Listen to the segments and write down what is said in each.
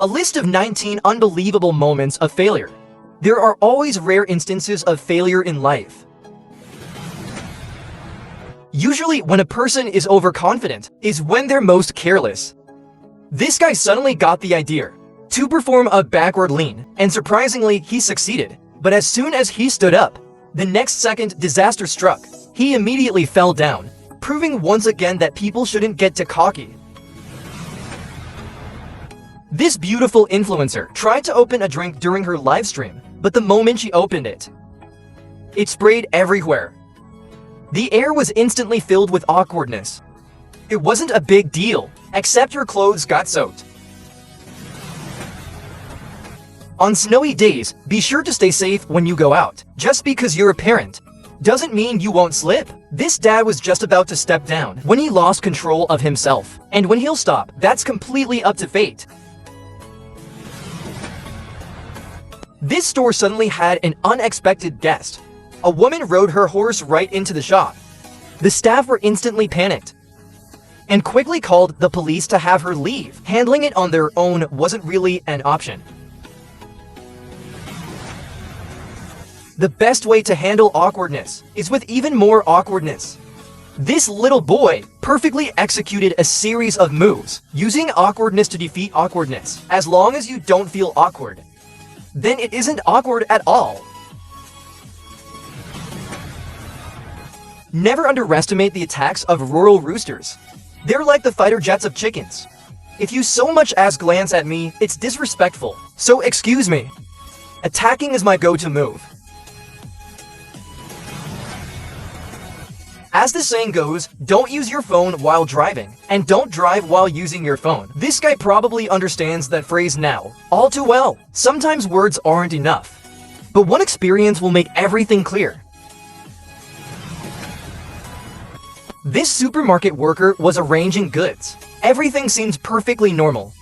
A list of 19 unbelievable moments of failure. There are always rare instances of failure in life. Usually when a person is overconfident is when they're most careless. This guy suddenly got the idea to perform a backward lean, and surprisingly he succeeded. But as soon as he stood up, the next second disaster struck. He immediately fell down, proving once again that people shouldn't get too cocky. This beautiful influencer tried to open a drink during her live stream, but the moment she opened it, it sprayed everywhere. The air was instantly filled with awkwardness. It wasn't a big deal, except your clothes got soaked. On snowy days, be sure to stay safe when you go out. Just because you're a parent doesn't mean you won't slip. This dad was just about to step down when he lost control of himself. And when he'll stop, that's completely up to fate. This store suddenly had an unexpected guest. A woman rode her horse right into the shop. The staff were instantly panicked and quickly called the police to have her leave. Handling it on their own wasn't really an option. The best way to handle awkwardness is with even more awkwardness. This little boy perfectly executed a series of moves, using awkwardness to defeat awkwardness. As long as you don't feel awkward, then it isn't awkward at all. Never underestimate the attacks of rural roosters. They're like the fighter jets of chickens. If you so much as glance at me, it's disrespectful, so excuse me. Attacking is my go-to move. As the saying goes, don't use your phone while driving, and don't drive while using your phone. This guy probably understands that phrase now all too well. Sometimes words aren't enough, but one experience will make everything clear. This supermarket worker was arranging goods. Everything seemed perfectly normal,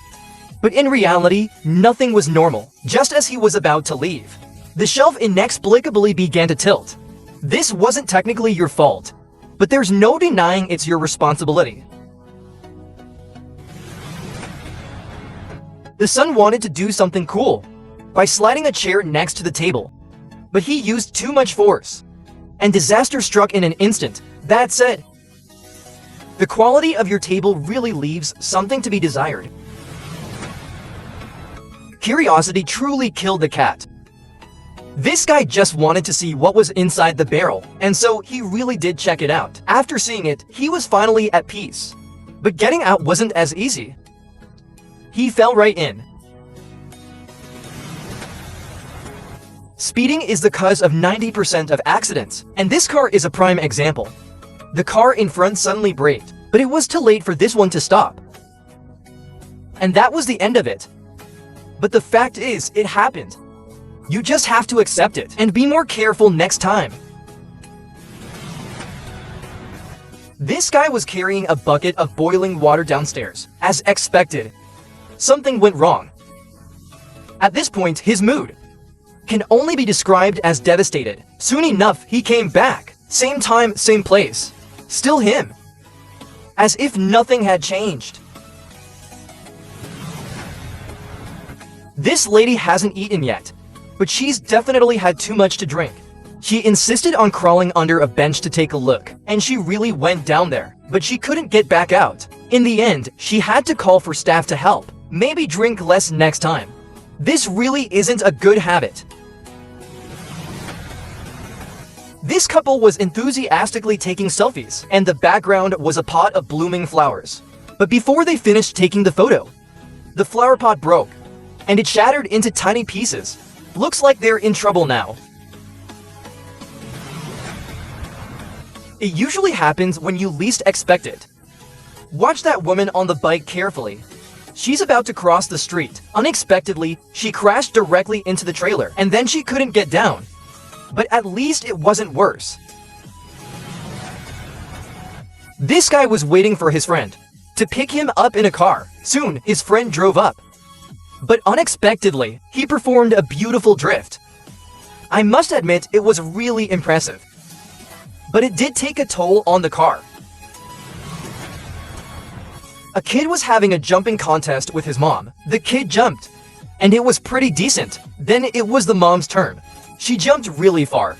but in reality, nothing was normal. Just as he was about to leave, the shelf inexplicably began to tilt. This wasn't technically your fault, but there's no denying it's your responsibility. The son wanted to do something cool by sliding a chair next to the table, but he used too much force, and disaster struck in an instant. That said, the quality of your table really leaves something to be desired. Curiosity truly killed the cat. This guy just wanted to see what was inside the barrel, and so he really did check it out. After seeing it, he was finally at peace. But getting out wasn't as easy. He fell right in. Speeding is the cause of 90% of accidents, and this car is a prime example. The car in front suddenly braked, but it was too late for this one to stop. And that was the end of it. But the fact is, it happened. You just have to accept it and be more careful next time. This guy was carrying a bucket of boiling water downstairs. As expected, something went wrong. At this point, his mood can only be described as devastated. Soon enough, he came back. Same time, same place. Still him. As if nothing had changed. This lady hasn't eaten yet, but she's definitely had too much to drink. She insisted on crawling under a bench to take a look, and she really went down there, but she couldn't get back out. In the end, she had to call for staff to help. Maybe drink less next time. This really isn't a good habit. This couple was enthusiastically taking selfies, and the background was a pot of blooming flowers. But before they finished taking the photo, the flower pot broke, and it shattered into tiny pieces. Looks like they're in trouble now. It usually happens when you least expect it. Watch that woman on the bike carefully. She's about to cross the street. Unexpectedly, she crashed directly into the trailer, and then she couldn't get down. But at least it wasn't worse. This guy was waiting for his friend to pick him up in a car. Soon, his friend drove up. But unexpectedly, he performed a beautiful drift. I must admit, it was really impressive. But it did take a toll on the car. A kid was having a jumping contest with his mom. The kid jumped, and it was pretty decent. Then it was the mom's turn. She jumped really far,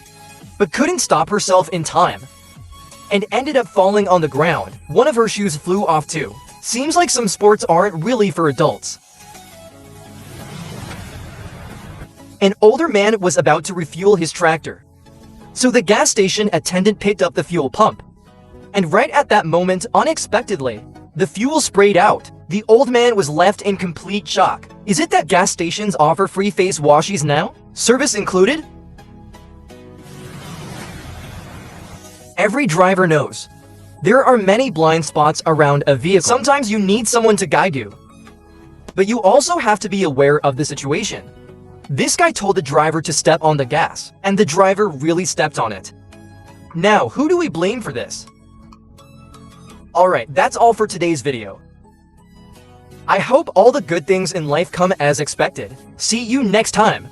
but couldn't stop herself in time, and ended up falling on the ground. One of her shoes flew off too. Seems like some sports aren't really for adults. An older man was about to refuel his tractor, so the gas station attendant picked up the fuel pump. And right at that moment, unexpectedly, the fuel sprayed out. The old man was left in complete shock. Is it that gas stations offer free face washies now? Service included? Every driver knows there are many blind spots around a vehicle. Sometimes you need someone to guide you, but you also have to be aware of the situation. This guy told the driver to step on the gas, and the driver really stepped on it. Now, who do we blame for this? Alright, that's all for today's video. I hope all the good things in life come as expected. See you next time.